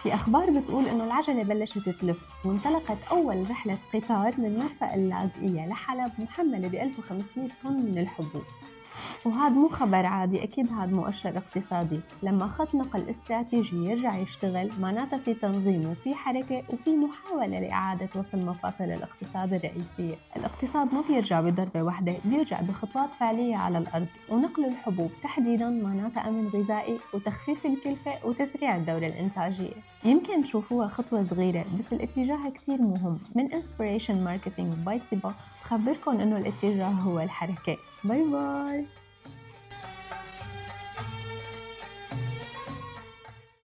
في أخبار بتقول إنه العجلة بلشت تلف وانطلقت أول رحلة قطار من مرفأ اللاذقية لحلب محملة ب 1500 طن من الحبوب. وهذا مو خبر عادي، أكيد هذا مؤشر اقتصادي. لما خط نقل استراتيجي يرجع يشتغل معناتها في تنظيم وفي حركة وفي محاولة لإعادة وصل مفاصل الاقتصاد الرئيسية. الاقتصاد ما بيرجع بضربة واحدة، بيرجع بخطوات فعلية على الأرض، ونقل الحبوب تحديداً معناتها أمن غذائي وتخفيف الكلفة وتسريع الدورة الإنتاجية. يمكن تشوفوها خطوة صغيرة بس الاتجاه كتير مهم. من Inspiration Marketing by سيبا بخبركن إنه الاتجاه هو الحركة. باي باي.